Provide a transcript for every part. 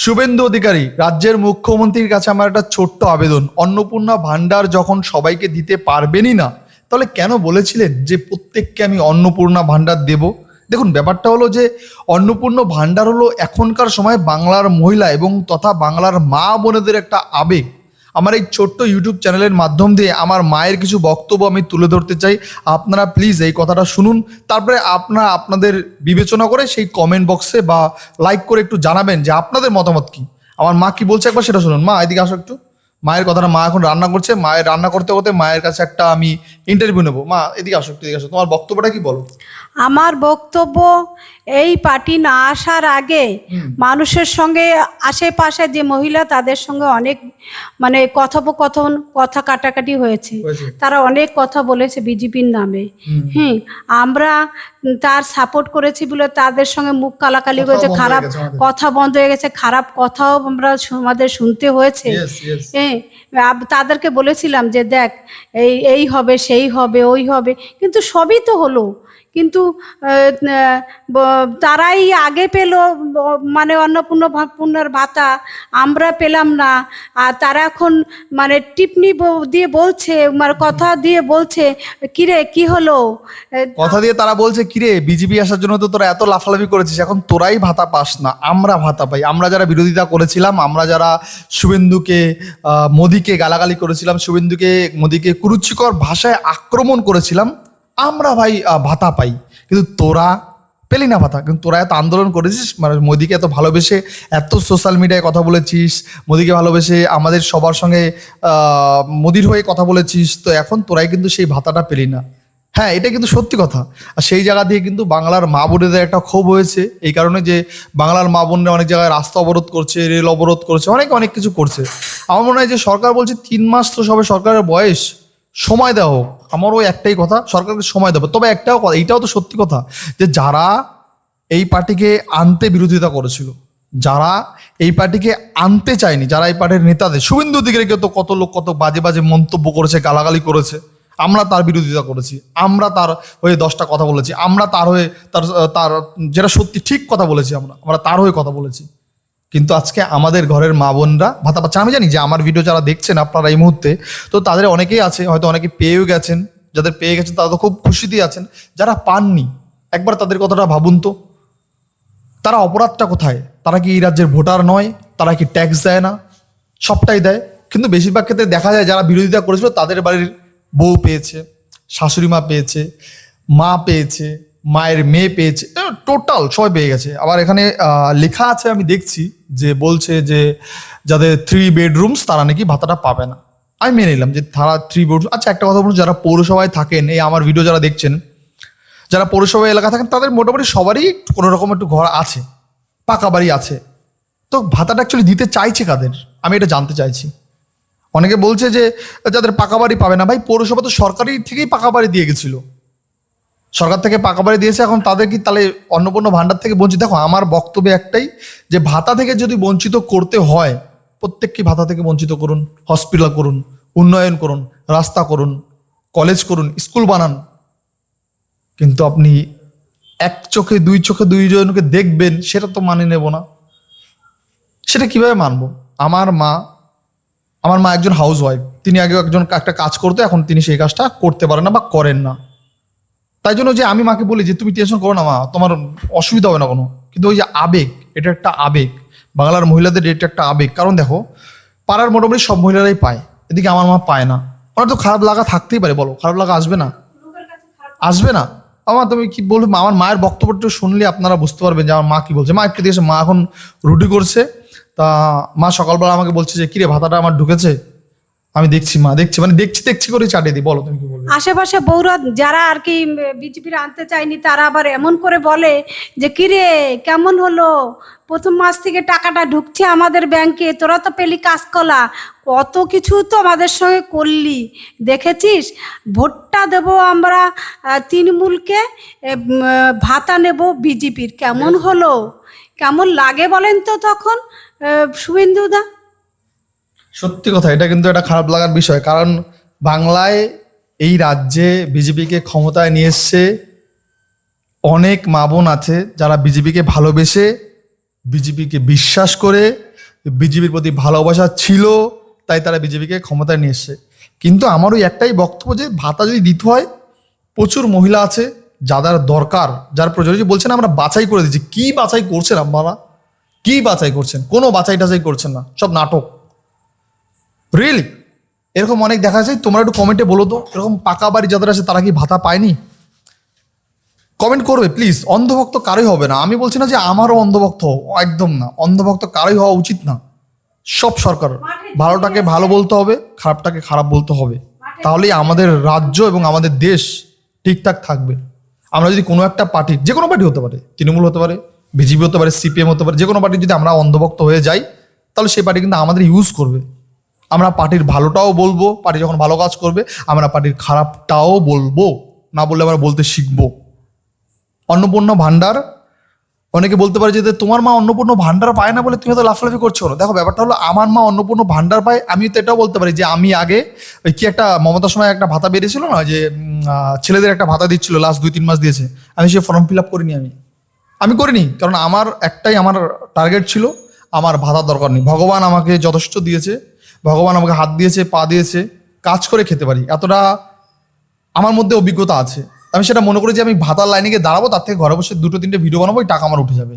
শুভেন্দু অধিকারী, রাজ্যের মুখ্যমন্ত্রীর কাছে আমার একটা ছোট্ট আবেদন, অন্নপূর্ণা ভান্ডার যখন সবাইকে দিতে পারবেনই না, তাহলে কেন বলেছিলেন যে প্রত্যেককে আমি অন্নপূর্ণা ভান্ডার দেব? দেখুন, ব্যাপারটা হলো যে অন্নপূর্ণা ভান্ডার হলো এখনকার সময় বাংলার মহিলা এবং তথা বাংলার মা বোনেদের একটা আবেগ। আমার এই ছোট্ট ইউটিউব চ্যানেলের মাধ্যম দিয়ে আমার মায়ের কিছু বক্তব্য আমি তুলে ধরতে চাই। আপনারা প্লিজ এই কথাটা শুনুন, তারপরে আপনারা আপনাদের বিবেচনা করে সেই কমেন্ট বক্সে বা লাইক করে একটু জানাবেন যে আপনাদের মতামত কি। আমার মা কি বলছে একবার সেটা শুনুন। মা, এদিকে আসো একটু। মায়ের কথাটা, মা এখন রান্না করছে, মায়ের রান্না করতে করতে মায়ের কাছে একটা আমি ইন্টারভিউ নেবো। মা, এদিকে আসো একটু, এদিকে আসো, তোমার বক্তব্যটা কি বলো। আমার বক্তব্য, এই পার্টি না আসার আগে মানুষের সঙ্গে আশেপাশে যে মহিলা তাদের সঙ্গে অনেক কথোপকথন, কথা কাটাকাটি হয়েছে। তারা অনেক কথা বলেছে বিজেপির নামে। আমরা তার সাপোর্ট করেছি বলে তাদের সঙ্গে মুখ কালাকালি হয়েছে, খারাপ কথা বন্ধ হয়ে গেছে, খারাপ কথাও আমরা আমাদের শুনতে হয়েছে। তাদেরকে বলেছিলাম যে দেখ, এই হবে, সেই হবে, ওই হবে, কিন্তু সবই তো হলো। কিন্তু তারাই আগে পেল অন্নপূর্ণার ভাতা, আমরা পেলাম না। আর তারা এখন টিপ্পনি দিয়ে বলছে, কথা দিয়ে বলছে, কিরে কি হলো, কথা দিয়ে তারা বলছে কিরে বিজেপি আসার জন্য তো তোরা এত লাফালাফি করেছিস, এখন তোরাই ভাতা পাস না, আমরা ভাতা পাই। আমরা যারা বিরোধিতা করেছিলাম, আমরা যারা শুভেন্দুকে মোদিকে গালাগালি করেছিলাম, মোদিকে কুরুচিকর ভাষায় আক্রমণ করেছিলাম, আমরা ভাই ভাতা পাই। কিন্তু তোরা পেলি না ভাতা। কিন্তু তোরা এত আন্দোলন করেছিস, মোদিকে এত ভালোবেসে, এত সোশ্যাল মিডিয়ায় কথা বলেছিস, মোদিকে ভালোবেসে আমাদের সবার সঙ্গে মোদির হয়ে কথা বলেছিস, তো এখন তোরাই কিন্তু সেই ভাতাটা পেলি না। হ্যাঁ, এটা কিন্তু সত্যি কথা। আর সেই জায়গা দিয়ে কিন্তু বাংলার মা বোনেদের একটা ক্ষোভ হয়েছে, এই কারণে যে বাংলার মা বোনরা অনেক জায়গায় রাস্তা অবরোধ করছে, রেল অবরোধ করছে, অনেক কিছু করছে। আমার মনে হয় যে সরকার বলছে 3 মাস তো সবে সরকারের বয়স, সময় দেওয়া হোক। আমারও একটাই কথা, সরকারকে সময় দেবে। তবে একটাও কথা, এইটাও তো সত্যি কথা, যে যারা এই পার্টিকে আনতে বিরোধিতা করেছিল, যারা এই পার্টিকে আনতে চায়নি, যারা এই পার্টির নেতাদের, শুভেন্দু অধিকারীকে তো কত লোক কত বাজে বাজে মন্তব্য করেছে, গালাগালি করেছে, আমরা তার বিরোধিতা করেছি, আমরা তার হয়ে 10টা কথা বলেছি, আমরা তার হয়ে তার যেটা সত্যি ঠিক কথা বলেছি, আমরা তার হয়ে কথা বলেছি। কিন্তু আজকে আমাদের ঘরের মা বোনরা ভাতা পাচ্ছে। আমি জানি যে আমার ভিডিও যারা দেখছেন আপনারা এই মুহূর্তে, তো তাদের অনেকেই আছে, হয়তো অনেকে পেয়েও গেছেন, যাদের পেয়ে গেছেন তারা তো খুব খুশিতেই আছেন। যারা পাননি, একবার তাদের কথাটা ভাবুন তো, তারা অপরাধটা কোথায়? তারা কি এই রাজ্যের ভোটার নয়? তারা কি ট্যাক্স দেয় না? সবটাই দেয়। কিন্তু বেশিরভাগ ক্ষেত্রে দেখা যায় যারা বিরোধিতা করেছিল তাদের বাড়ির বউ পেয়েছে, শাশুড়ি মা পেয়েছে, মা পেয়েছে, মায়ের মেয়ে পেয়েছে, টোটাল সবাই পেয়ে গেছে। আবার এখানে লেখা আছে, আমি দেখছি যে বলছে যে যাদের 3 বেডরুমস তারা নাকি ভাতাটা পাবে না। আমি মেনে নিলাম যে তারা 3 বেডরুম। আচ্ছা, একটা কথা বলুন, যারা পৌরসভায় থাকেন, এই আমার ভিডিও যারা দেখছেন, যারা পৌরসভা এলাকা থাকেন, তাদের মোটামুটি সবারই কোনো রকম একটু ঘর আছে, পাকা বাড়ি আছে। তো ভাতাটা অ্যাকচুয়ালি দিতে চাইছে কাদের, আমি এটা জানতে চাইছি। অনেকে বলছে যে যাদের পাকা বাড়ি পাবে না। ভাই, পৌরসভা তো সরকারি থেকেই পাকা বাড়ি দিয়ে গেছিলো, সরকার থেকে পাকা বাড়ি দিয়েছে, এখন তাদের কি তাহলে অন্নপূর্ণা ভান্ডার থেকে বঞ্চিত? দেখো, আমার বক্তব্য একটাই, যে ভাতা থেকে যদি বঞ্চিত করতে হয়, প্রত্যেককে ভাতা থেকে বঞ্চিত করুন, হসপিটাল করুন, উন্নয়ন করুন, রাস্তা করুন, কলেজ করুন, স্কুল বানান। কিন্তু আপনি এক চোখে 2 চোখে 2 জনকে দেখবেন, সেটা তো মানে নেব না। সেটা কিভাবে মানবো? আমার মা একজন হাউস ওয়াইফ, তিনি আগে একটা কাজ করতো, এখন তিনি সেই কাজটা করতে পারেন না বা করেন না। তাই জন্য যে আমি মাকে বলি যে তুমি টেনশন করো না মা, তোমার অসুবিধা হবে না কোনো। কিন্তু ওই যে আবেগ, এটা একটা আবেগ, বাংলার মহিলাদের এটা একটা আবেগ। কারণ দেখো, পাড়ার মোটামুটি সব মহিলারাই পায়, এদিকে আমার মা পায় না। ওনার তো খারাপ লাগা থাকতেই পারে, বলো, খারাপ লাগা আসবে না? আসবে না? আমার, তুমি কি বলবে? আমার মায়ের বক্তব্যটা শুনলে আপনারা বুঝতে পারবেন যে আমার মা কি বলছে। মা একটু দিয়েছে, মা এখন রুটি করছে। তা মা সকালবেলা আমাকে বলছে যে কিরে ভাতাটা আমার ঢুকেছে? আমি দেখছি মা, দেখছি করে চাটিয়ে দিই। বলো, তুমি কি বলবে? আশেপাশে বৌরা যারা আর কি বিজেপির আনতে চায়নি, তারা আবার এমন করে বলে যে কিরে কেমন হলো, প্রথম মাস থেকে টাকাটা ঢুকছে আমাদের ব্যাংকে, তোরা তো পেলি কাঁচকলা, কত কিছু তো আমাদের সঙ্গে করলি, দেখেছিস, ভোটটা দেব আমরা তৃণমূলকে, ভাতা নেব বিজেপির। কেমন হলো, কেমন লাগে বলেন তো তখন শুভেন্দুদা? সত্যি কথা, এটা কিন্তু একটা খারাপ লাগার বিষয়। কারণ বাংলায়, এই রাজ্যে বিজেপিকে ক্ষমতায় নিয়ে এসছে অনেক মা বোন আছে যারা বিজেপিকে ভালোবেসে, বিজেপিকে বিশ্বাস করে বিজেপির প্রতি ভালোবাসা ছিল, তাই তারা বিজেপিকে ক্ষমতায় নিয়ে এসছে। কিন্তু আমার ওই একটাই বক্তব্য যে ভাতা যদি দিতে হয়, প্রচুর মহিলা আছে যাদের দরকার, যার প্রয়োজন। যে বলছেন আমরা বাছাই করে দিচ্ছি, কি বাছাই করছেন আপনারা? কি বাছাই করছেন? কোনো বাছাই টাছাই করছেন না, সব নাটক। রিয়েলি এরকম অনেক দেখা যায়। তোমরা একটু কমেন্টে বলো তো, এরকম পাকা বাড়ি যাদের আছে তারা কি ভাতা পায়নি? কমেন্ট করবে প্লিজ। অন্ধভক্ত কারোই হবে না, আমি বলছি না যে আমারও অন্ধভক্ত হও, একদম না। অন্ধভক্ত কারোই হওয়া উচিত না। সব সরকার ভালোটাকে ভালো বলতে হবে, খারাপটাকে খারাপ বলতে হবে, তাহলেই আমাদের রাজ্য এবং আমাদের দেশ ঠিকঠাক থাকবে। আমরা যদি কোনো একটা পার্টি, যে কোনো পার্টি হতে পারে, তৃণমূল হতে পারে, বিজেপি হতে পারে, সিপিএম হতে পারে, যে কোনো পার্টি যদি আমরা অন্ধভক্ত হয়ে যাই, তাহলে সেই পার্টি কিন্তু আমাদের ইউজ করবে। আমরা পার্টির ভালোটাও বলবো, পার্টি যখন ভালো কাজ করবে আমরা পার্টির খারাপটাও বলবো, না বললে আমরা বলতে শিখবো। অন্নপূর্ণা ভাণ্ডার, অনেকে বলতে পারে যে তোমার মা অন্নপূর্ণা ভাণ্ডার পায় না বলে তুমি তো লাফালাফি করছো না। দেখো ব্যাপারটা হলো, আমার মা অন্নপূর্ণা ভাণ্ডার পায়। আমি তো এটাও বলতে পারি যে আমি আগে ওই কি একটা মমতার সময় একটা ভাতা বেরিয়েছিল না, যে ছেলেদের একটা ভাতা দিচ্ছিল, লাস্ট 2-3 মাস দিয়েছে, আমি সে ফর্ম ফিল আপ করিনি। আমি করিনি, কারণ আমার একটাই আমার টার্গেট ছিল, আমার ভাতার দরকার নেই। ভগবান আমাকে যথেষ্ট দিয়েছে, ভগবান আমাকে হাত দিয়েছে, পা দিয়েছে, কাজ করে খেতে পারি, এতটা আমার মধ্যে অভিজ্ঞতা আছে। আমি সেটা মনে করি যে আমি ভাতার লাইনে গিয়ে দাঁড়াবো, তার থেকে ঘরে বসে 2-3টে ভিডিও বানাবো, এই টাকা আমার উঠে যাবে।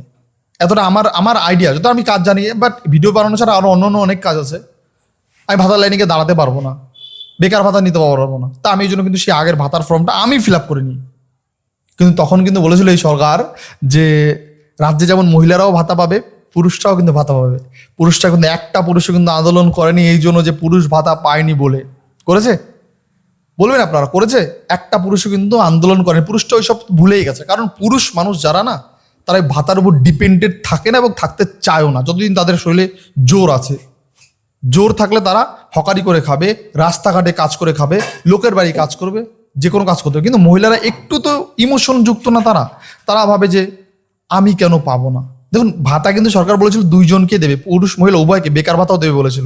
এতটা আমার আমার আইডিয়া, যত আমি কাজ জানি। বাট ভিডিও বানানো ছাড়া আরও অন্য অনেক কাজ আছে। আমি ভাতার লাইনে গিয়ে দাঁড়াতে পারবো না, বেকার ভাতা নিতে পারবো না। তা আমি এই জন্য কিন্তু সেই আগের ভাতার ফর্মটা আমি ফিল আপ করিনি। কিন্তু তখন কিন্তু বলেছিল এই সরকার যে রাজ্যে যেমন মহিলারাও ভাতা পাবে, পুরুষরাও কিন্তু ভাতা পাবে। পুরুষরা কিন্তু একটা পুরুষও কিন্তু আন্দোলন করেনি এই জন্য যে পুরুষ ভাতা পায়নি বলে। করেছে? বলবেন আপনারা, করেছে? একটা পুরুষও কিন্তু আন্দোলন করেনি। পুরুষটা ওই সব ভুলেই গেছে, কারণ পুরুষ মানুষ যারা না, তারা এই ভাতার উপর ডিপেন্ডেন্ট থাকে না এবং থাকতে চায়ও না, যতদিন তাদের শরীরে জোর আছে। জোর থাকলে তারা হকারি করে খাবে, রাস্তাঘাটে কাজ করে খাবে, লোকের বাড়ি কাজ করবে, যে কোনো কাজ করতে হবে। কিন্তু মহিলারা একটু তো ইমোশন যুক্ত না, তারা ভাবে যে আমি কেন পাবো না। দেখুন, ভাতা কিন্তু সরকার বলেছিল 2জনকে দেবে, পুরুষ মহিলা উভয়কে, বেকার ভাতাও দেবে বলেছিল।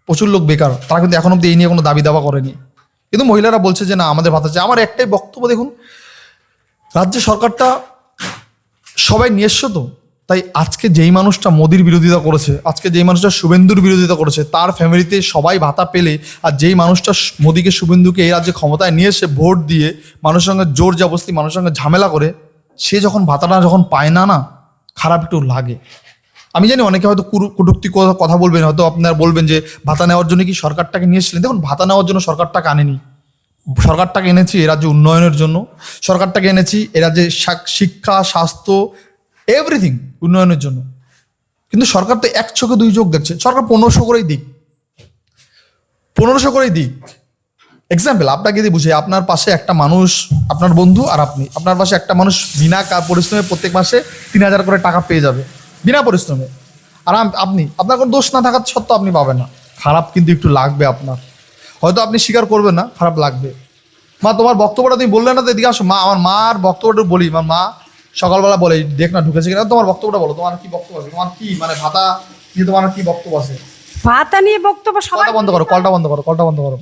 প্রচুর লোক বেকার, তারা কিন্তু এখন অব্দি এই নিয়ে কোনো দাবি দাবা করেনি। কিন্তু মহিলারা বলছে যে না, আমাদের ভাতা চাই। আমার একটাই বক্তব্য, দেখুন রাজ্য সরকারটা সবাই নিয়ে এসছো তো, তাই আজকে যেই মানুষটা মোদির বিরোধিতা করেছে, আজকে যেই মানুষটা শুভেন্দুর বিরোধিতা করেছে, তার ফ্যামিলিতে সবাই ভাতা পেলে, আর যেই মানুষটা মোদিকে শুভেন্দুকে এই রাজ্যে ক্ষমতায় নিয়ে এসে ভোট দিয়ে মানুষের সঙ্গে জোর জবরদস্তি, মানুষের সঙ্গে ঝামেলা করে, সে যখন ভাতাটা যখন পায় না, খারাপ একটু লাগে। আমি জানি অনেকে হয়তো কটূক্তি কথা বলবেন, হয়তো আপনারা বলবেন যে ভাতা নেওয়ার জন্য কি সরকারটাকে নিয়ে এসেছিলেন। দেখুন, ভাতা নেওয়ার জন্য সরকারটাকে আনেনি, সরকারটাকে এনেছি এ রাজ্যে উন্নয়নের জন্য। সরকারটাকে এনেছি এ রাজ্যে শিক্ষা, স্বাস্থ্য, এভরিথিং উন্নয়নের জন্য। কিন্তু সরকার তো এক চোখে দুই চোখ দেখছে। সরকার 1500 করেই দিক, 1500 করেই দিক। এক্সাম্পল আপনাকে যদি বুঝে, আপনার পাশে একটা মানুষ, আপনার বন্ধু আর আপনি, আপনার পাশে একটা মানুষ বিনা পরিশ্রমে প্রত্যেক মাসে 3000 করে টাকা পেয়ে যাবে, বিনা পরিশ্রমে। আর আপনার কোনো দোষ না থাকার সত্ত্বেও আপনি পাবেন না। খারাপ কিন্তু একটু লাগবে আপনার, হয়তো আপনি স্বীকার করবেন না, খারাপ লাগবে। মা, তোমার বক্তব্যটা তুমি বললে না তো, এদিকে আসো। মা, আমার মার বক্তব্যটা বলি। আমার মা সকালবেলা বলে, দেখ না ঢুকেছে কিনা। তোমার বক্তব্যটা বলো, তোমার কি বক্তব্য আছে? তোমার কি মানে ভাতা নিয়ে তোমার কি বক্তব্য আছে? ভাতা নিয়ে বক্তব্য সবাই কলটা বন্ধ করো, কলটা বন্ধ করো, কলটা বন্ধ করো।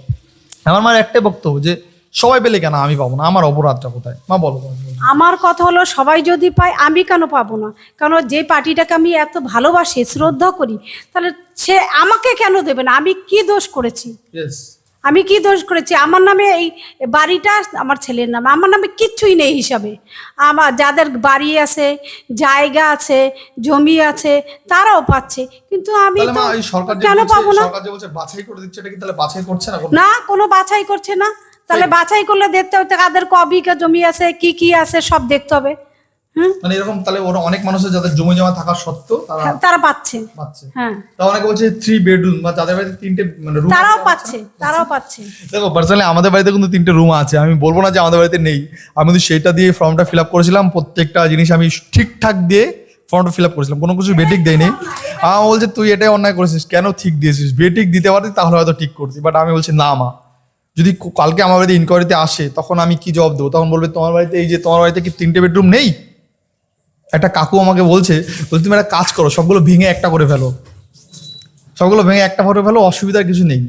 আমার মার একটাই বক্তব্য যে সবাই পেলে কেন আমি পাবো না, আমার অপরাধটা কোথায়? মা বলো। আমার কথা হলো, সবাই যদি পায় আমি কেন পাবো না? কারণ যে পার্টিটাকে আমি এত ভালোবাসি, শ্রদ্ধা করি, তাহলে সে আমাকে কেন দেবে না? আমি কি দোষ করেছি? আমি কি দোষ করেছি? আমার নামে এই বাড়িটা আমার ছেলের নামে, আমার নামে কিচ্ছুই নেই হিসাবে। আমার যাদের বাড়ি আছে, জায়গা আছে, জমি আছে, তারাও পাচ্ছে, কিন্তু আমি তো কেন পাবো না? সরকার যে বলছে বাছাই করে দিচ্ছে, এটা কি তাহলে বাছাই করছে না? না, কোনো বাছাই করছে না। তাহলে বাছাই করলে দেখতে হবে কাদের কবিকা জমি আছে, কি কি আছে, সব দেখতে হবে। মানে এরকম তাহলে ওরা অনেক মানুষের যাদের জমি জমা থাকা সত্ত্বেও তারা পাচ্ছে। হ্যাঁ, তা অনেকে বলছে 3 বেডরুম বা যাদের বাড়িতে 3টে মানে রুম, তারাও পাচ্ছে। দেখো পার্সোনালি আমাদের বাড়িতে কিন্তু 3টে রুম আছে। আমি বলবো না যে আমাদের বাড়িতে নেই। আমি কিন্তু সেইটা দিয়ে ফর্মটা ফিল আপ করেছিলাম, প্রত্যেকটা জিনিস আমি ঠিকঠাক দিয়ে ফর্মটা ফিল আপ করেছিলাম, কোনো কিছু বেটিক দেয়নি। আমার বলছে তুই এটাই অন্যায় করেছিস, কেন ঠিক দিয়েছিস? বেটিক দিতে পারতি তাহলে হয়তো ঠিক করতি। বাট আমি বলছি না মা, যদি কালকে আমার বাড়িতে ইনকোয়ারিতে আসে তখন আমি কি জবাব দেবো? তখন বলবে তোমার বাড়িতে এই যে তোমার বাড়িতে কি 3টে বেডরুম নেই? একটা কাকু আমাকে বলছে তুমি একটা কাজ করো, সবগুলো ভেঙে একটা করে ফেলো, সবগুলো ভেঙে একটা করে ফেলো, অসুবিধার কিছু নেই।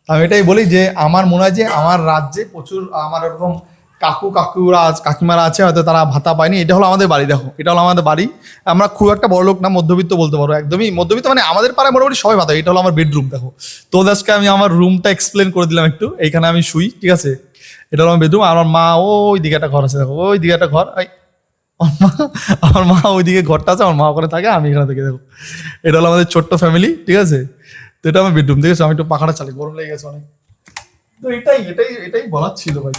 আমি এটাই বলি যে আমার মনে হয় যে আমার রাজ্যে প্রচুর আমার এরকম কাকিমারা আছে, হয়তো তারা ভাতা পায়নি। এটা হলো আমাদের বাড়ি, দেখো এটা হলো আমাদের বাড়ি। আমরা খুব একটা বড় লোক না, মধ্যবিত্ত বলতে পারো, একদমই মধ্যবিত্ত, মানে আমাদের পাড়ায় মোটামুটি সবাই ভাতা। এটা হলো আমার বেডরুম, দেখো। তো আজকে আমি আমার রুমটা এক্সপ্লেন করে দিলাম একটু। এইখানে আমি শুই, ঠিক আছে। এটা হলো আমার বেডরুম। আমার মা ওই দিকে একটা ঘর আছে, দেখো ওই দিকে একটা ঘর। আমার মা ওইদিকে ঘরটা আছে, আমার মা ওখানে থাকে, আমি এখানে থাকি, দেখো। এটা হলো আমাদের ছোট্ট ফ্যামিলি, ঠিক আছে। তো এটা আমার বেডরুম, ঠিক আছে। আমি একটু পাখাটা চালাই, গরম লেগে গেছে অনেক। তো এটাই বলার ছিল ভাই।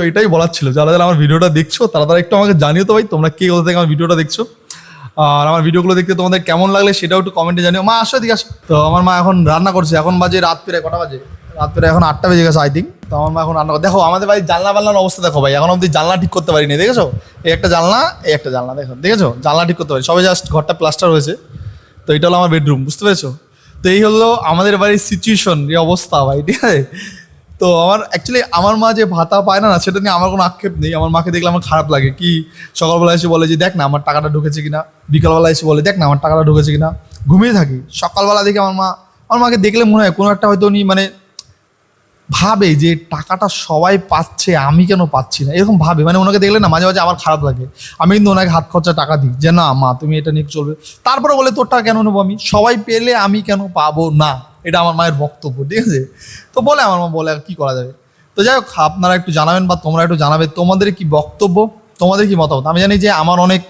এটাই বলার ছিল। যারা যারা আমার ভিডিওটা দেখছো তারা তারা একটু আমাকে জানিও তো ভাই, তোমরা কে কোথা থেকে আমার ভিডিওটা দেখছো, আর আমার ভিডিওগুলো দেখতে তোমাদের কেমন লাগলে সেটাও একটু কমেন্টে জানিও। মা আসো, এদিকে আসো। তো আমার মা এখন রান্না করছে। এখন বাজে রাত প্রায় কটা বাজে? রাত প্রায় এখন 8টা বেজে গেছে আই থিঙ্ক। তো আমার মা এখন রান্না দেখো, আমাদের বাড়ির জানলা বাল্লার অবস্থা দেখো ভাই। এখন অব্দি জানলা ঠিক করতে পারিনি, দেখেছো? এই একটা জানলা, এই একটা জানলা, দেখেছো? জানলা ঠিক করতে পারি, সবাই জাস্ট ঘরটা প্লাস্টার হয়েছে। তো এটা হলো আমার বেডরুম, বুঝতে পেরেছো? তো এই হলো আমাদের বাড়ির সিচুয়েশন, এই অবস্থা ভাই, ঠিক আছে। তো আমার অ্যাকচুয়ালি আমার মা যে ভাতা পায় না, সেটা নিয়ে আমার কোনো আক্ষেপ নেই। আমার মাকে দেখলে আমার খারাপ লাগে। কি সকালবেলা এসে বলে যে দেখ না আমার টাকাটা ঢুকেছে কিনা, বিকালবেলা এসে বলে দেখ না আমার টাকাটা ঢুকেছে কিনা। ঘুমিয়ে থাকি, সকালবেলা দেখে আমার মাকে দেখলে মনে হয় কোনো একটা হয়তো উনি মানে ভাবে যে টাকাটা সবাই পাচ্ছে, আমি কেন পাচ্ছি না, এরকম ভাবে। মানে ওনাকে দেখলে না মাঝে মাঝে আমার খারাপ লাগে। আমি কিন্তু ওনাকে হাত খরচা টাকা দিই যে না মা তুমি এটা নিয়ে চলবে। তারপরে বলে তোর টাকা কেন নেবো আমি, সবাই পেলে আমি কেন পাবো না, এটা আমার মায়ের বক্তব্য, ঠিক আছে। তো বলে আমার মা বলে আর কি করা যাবে। তো যাই হোক, আপনারা একটু জানাবেন বা তোমরা একটু জানাবে তোমাদের কি বক্তব্য, তোমাদের কি মতামত। আমি জানি যে আমার অনেক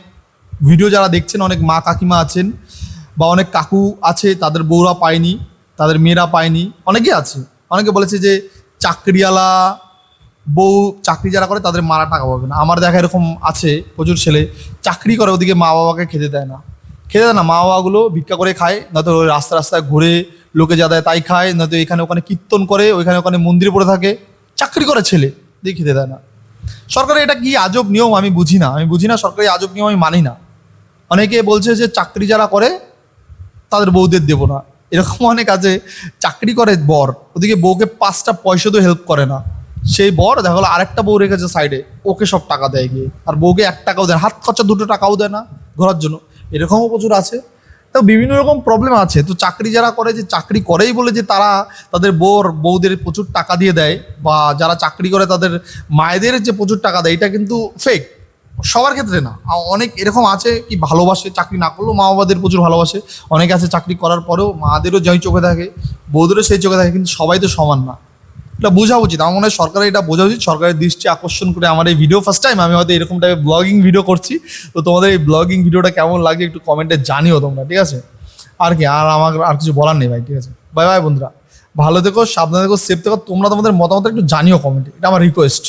ভিডিও যারা দেখছেন, অনেক মা কাকিমা আছেন বা অনেক কাকু আছে, তাদের বউরা পায়নি, তাদের মেয়েরা পায়নি, অনেকে আছে। অনেকে বলেছে যে চাকরিওয়ালা বউ, চাকরি যারা করে তাদের মারা টাকা পাবে না। আমার দেখা এরকম আছে প্রচুর ছেলে চাকরি করে, ওদিকে মা বাবাকে খেতে দেয় না। মা বাবাগুলো ভিক্ষা করে খায়, নয়তো ওই রাস্তা রাস্তায় ঘুরে লোকে যা দেয় তাই খায়, নয়তো এখানে ওখানে কীর্তন করে, ওইখানে ওখানে মন্দিরে পড়ে থাকে। চাকরি করে ছেলে দিয়ে খেতে দেয় না। সরকারের এটা কি আজব নিয়ম আমি বুঝি না, সরকারি আজব নিয়ম আমি মানি না। অনেকে বলছে যে চাকরি যারা করে তাদের বউদের দেবো না, এরকম অনেক আছে। চাকরি করে বর, ওদিকে বউকে 5টা পয়সা তো হেল্প করে না। সেই বর দেখা গেলো আরেকটা বউ রেখেছে সাইডে, ওকে সব টাকা দেয় গিয়ে, আর বউকে 1 টাকাও দেয় না, হাত খরচা 2 টাকাও দেয় না ঘোরার জন্য। এরকমও প্রচুর আছে। তো বিভিন্ন রকম প্রবলেম আছে। তো চাকরি যারা করে, যে চাকরি করেই বলে যে তারা তাদের বউদের প্রচুর টাকা দিয়ে দেয়, বা যারা চাকরি করে তাদের মায়েদের যে প্রচুর টাকা দেয়, এটা কিন্তু ফেক। সবার ক্ষেত্রে না, অনেক এরকম আছে কি ভালোবাসে, চাকরি না করলেও মা বাবাদের প্রচুর ভালোবাসে। অনেকে আছে চাকরি করার পরেও মাদেরও যেই চোখে থাকে, বউদেরও সেই চোখে থাকে, কিন্তু সবাই তো সমান না। এটা বোঝা উচিত, আমার মনে হয় সরকারের এটা বোঝা উচিত। সরকারের দৃষ্টি আকর্ষণ করে আমার এই ভিডিও ফার্স্ট টাইম আমি হয়তো এরকম টাইপের ব্লগিং ভিডিও করছি। তো তোমাদের এই ব্লগিং ভিডিওটা কেমন লাগে একটু কমেন্টে জানিও তোমরা, ঠিক আছে। আর কি, আমার আর কিছু বলার নেই ভাই, ঠিক আছে। বাই বাই বন্ধুরা, ভালো থেকো, সাবধানে থেকো, সেফ থেকো। তোমরা তোমাদের মতামত একটু জানিও কমেন্টে, এটা আমার রিকোয়েস্ট।